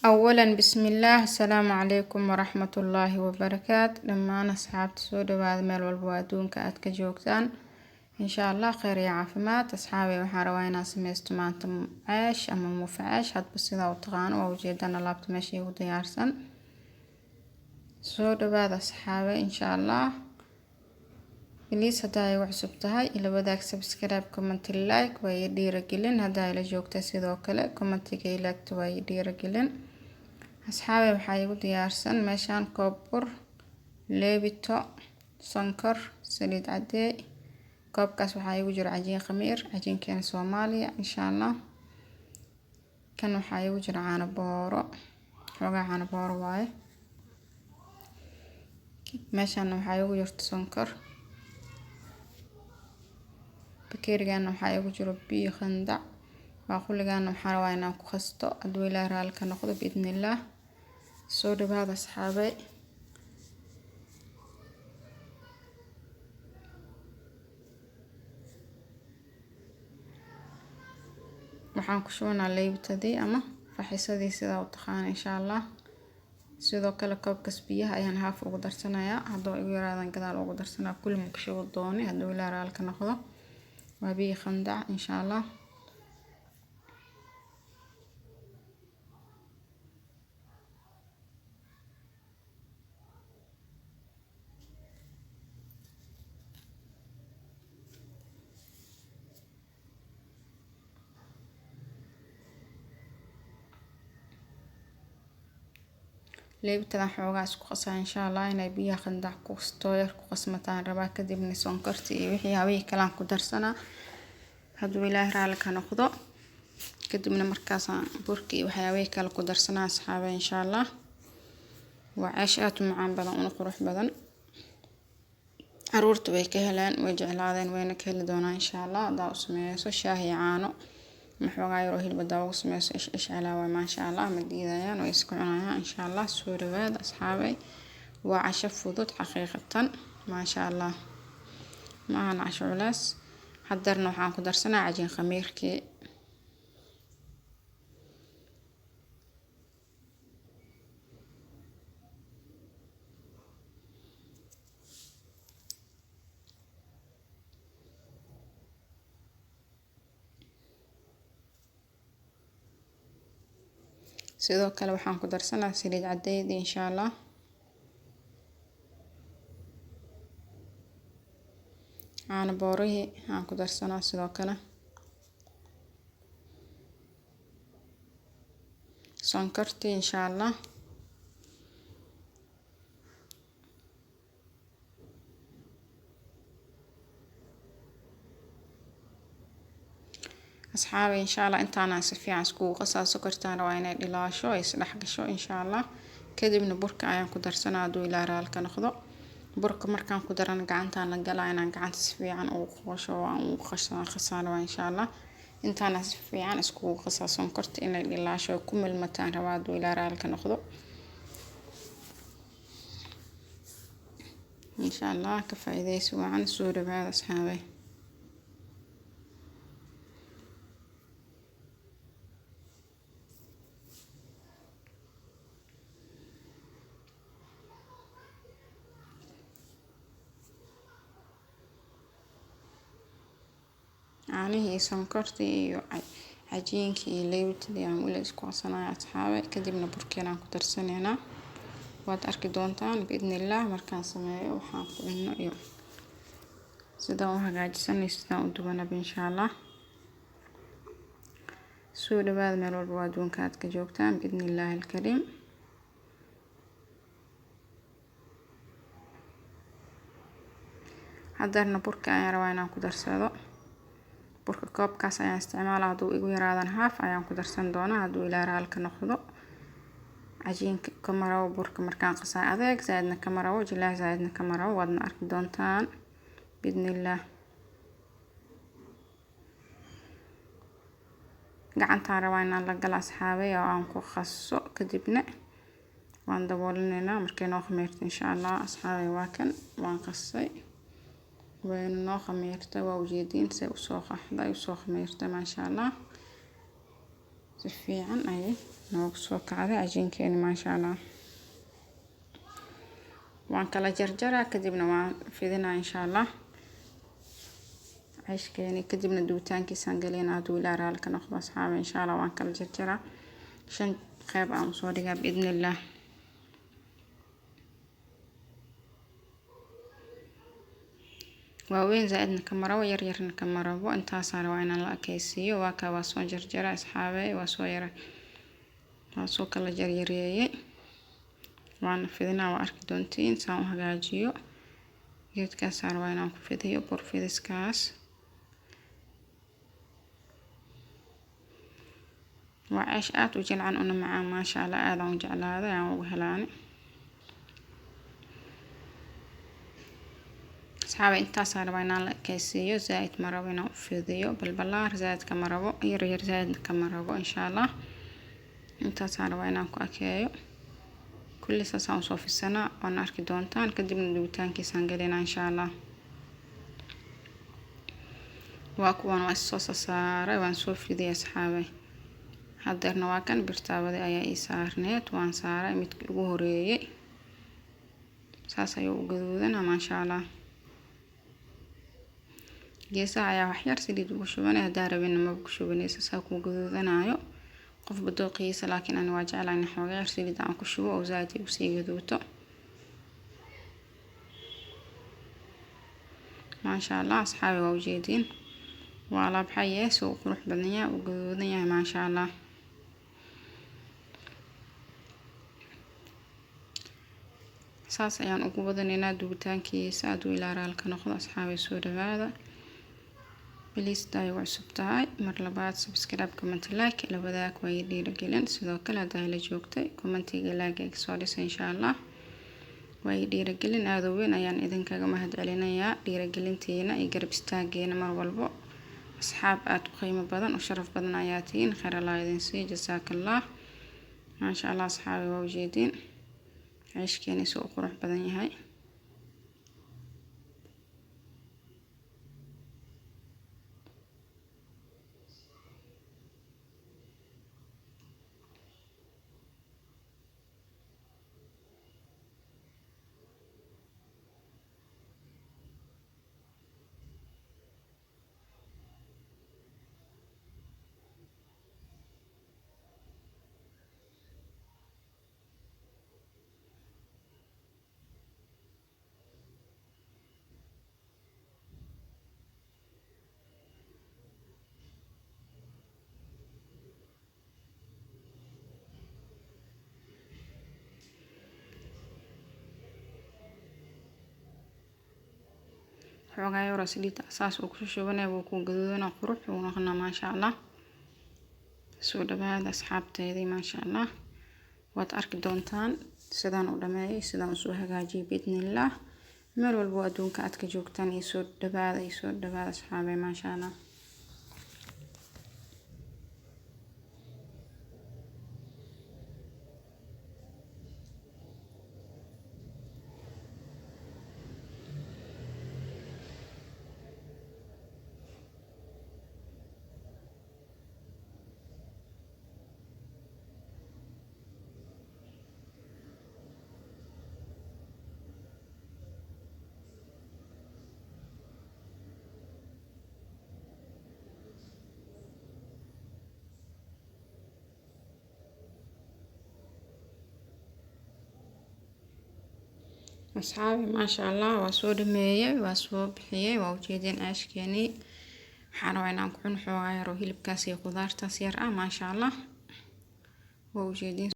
أولا بسم الله السلام عليكم ورحمة الله وبركاته. لما أنا أصحاب تسود بعد ما الوالبوادون كأتك جوكتان إن شاء الله خير يا عافمات أصحابي وحروينا سميستو مانتم عاش أما مفعاش هاد بسيطة وطغان ووجيدنا لابت ماشي وديارسن سود بعد أصحابي إن شاء الله بليس هداي وعصبتها إلى بداك سبسكرايب كومنت اللايك ويدير قلن هداي لجوكتا سيدو كلا كومنت كيلاك ويدير قلن أصحابي waxaa igu diyaarsan meeshaan koob bur leebito sonkor saliid cadee koobkaas waxaa igu jira cajiin khamiir cajiinkeena Soomaaliya insha Allah kan waxaa igu jira caano booro xoogaa caano booro waaye meeshaan waxaa igu jirta sonkor bakeerigan waxaa igu jira biyo khandac baaquligan waxaa rabaa inaan ku qasto haduu Ilaahay raali ka noqdo biidnillah soo dhawaada asxaabay waxaan ku shubanaa leebtadii ama faxisadii sida u taqaan insha Allah sidoo kale koobkas biyaha ayaan haaf ugu darsanayaa hadoo igu yaraadan gadaal ugu darsanaa kulli ma ku shubo dooni haduu Ilaahay raali ka noqdo waa biyo khandac insha Allah leebtadan xoogaa isku qasaa insha Allah inay biyaha khandac ku stooyar ku qasmataan rabaa kadibna sonkortii iyo wixii hawii kala ku darsanaa haduu Ilaahay raali ka noqdo kadibna markaas burkii waxa hawii kala ku darsanaa asxaabay insha Allah waa caash aad u macaan badan oo qurux badan caruurtu way ka helaan way jeclaadeen wayna ka heli doonaan insha Allah hadaa u sameeyso shaah iyo caano maxoogaa yar oo hilba daawo ku sameeyso ish calaawa ma sha Allah ma diidayaan way isku cunayaan insha Allah soo dhawaad asxaabay waa casho fudud xaqiiqatan ma sha Allah ma ana casho culays hadarna waxaan ku darsanaa cajiin khamiirkii sidoo kale waxaan ku darsanaa saliid cadeeyda insha Allah caano boorihii aan ku darsanaa sidoo kale sonkortii insha Allah asxaabay insha Allah intaana si fiican isku qasaa sokortaan waa inay dhilaasho ay isdhex gasho insha Allah kadibna burka ayaan ku darsanaa haduu Ilaahay raali ka noqdo burka markaan ku daran gacantaan la galaa inaan gacanta si fiican ugu qosho aan ugu qasano insha Allah intaana si fiican isku qasaa sonkorta inay dhilaasho ku milmataan rabaa haduu Ilaahay raali ka noqdo insha Allah ka faa'iideyso waan soo dhawaada asxaabay caanihii sonkortii iyo cajiinkii iyo leebtadii aan wali isku qasanayo asxaabay kadibna burkeena ku darsaneena waad arki doontaan biidnillah markaan sameeyo waxaan ku cunno iyo sida u hagaajisanay sida u dubanaba insha Allah soo dhawaad meel walba waa adduunka aad ka joogtaan biidnillah alkariim hadarna burka ayaan rabaa inaan ku darsado burka koobkaas ayaan isticmaalaa haduu igu yaraadan haaf ayaan ku darsan doonaa haduu Ilaahay raali ka noqdo cajiinka kamaraw burka markaan qasaa adeeg zaadna kamaraw jilaa zaadna kamaraw wadna arki doontaan biidnillah gacantaan rabaa inaan la gala asxaabay oo aan ku qaso kadibna waan daboolinayna markay noo khamiirto insha Allah asxaabay waa kan waan qasay وين نو خميرته ووجدين سي وسو خميرته ما شاء الله si fiican ayay noogu soo kacday cajiinkeeni maasha Allah. waan kala jarjaraa kadibna waan fidinaa insha Allah cayshkeeni kadibna dubitaankiisaan galeynaa hadduu ilaa raali ka noqdo asxaabi insha Allah. waan kala jarjaraa 5 qayb aan usoo dhigaa biidnillah. waaweyn zaaidna kama rabo yaryarna kama rabo intaasaan rabaa inaan la ekaysiiyo. waa kaa waa soo jarjara asxaabe waa soo kala jaryareeyay waana fidinaa. waa arki doontiin saan u hagaajiyo. geedkaasaan rabaa inaan ku fidiyo bur fidiskaas. waa ceysh aad u jilcan una macaan maasha Allah. aad aan u jeclaaday aan ugu helaani asxaabe. intaasaan rabaa inaan la ekaysiiyo zaaid ma rabo inaan u fidiyo balbalaar zaaid kama rabo yaryar zaaidna kama rabo insha Allah. intaasaan rabaa inaan ku ekeeyo kulli saasaan usoo fidsanaa waana arki doontaan kadibna dubitaankiisaan galinaa insha Allah. waa kuwan waa soo saaray waan soo fidiyay asxaabe. hadeerna waa kan birtaawada ayaa ii saarneed waan saaray midkii ugu horeeyay saas ayuu u gaduudanaa maasha Allah. geesaha ayaa wax yar saliid ugu shubanay hadaa rabina ma ku shubanaysa saa ku gaduudanayo qof badooqiisa. laakiin ani waa jeclahay in xoogaa yar saliid aan ku shubo oo zaaid u sii gaduuto maasha Allah. asxaabi waa ujeediin waa la baxay soo qurux badan yahay u gaduudan yahay maasha Allah. saas ayaan ugu wadaneynaa dubitaankiisa hadduu ilaa raali ka noqdo asxaabi. soo dhawaada please day waa cusub tahay mar labaad subscribe comment like ila wadaag waa ii dhiirigelin. sidoo kale hadaa ila joogtay commentiga like soo dhisa insha Allah waa ii dhiirigelin aad u weyn ayaan idinkaga mahadcelinayaa. dhiirigelintiina iyo garab istaageena mar walbo asxaab aad u qiimo badan u sharaf badan ayaa tihiin. khayr Allah idin siiyo jasaakallah maasha Allah. asxaabi waa ujeediin ceyshkeeni soo qurux badan yahay. xoogaa yar saliid saas oo ku shubanay wuu ku gaduudana qurux uu noqonaa maasha Allah. soo dhawaada asxaabteedii maasha Allah. waad arki doontaan sidaan u dhameeyay sidaan soo hagaajiyay biidnillah. meel walbo adduunka aad ka joogtaan iyo soo dhawaada asxaabe maasha Allah. asxaabi maasha Allah waa soo dhameeyay waa soo bixiyay waa ujeedin ceyshkeeni. waxaan rabaa inaan ku cuno xoogaa yar oo hilibkaas iyo khudaartaas yar ah maasha Allah waa ujeedin.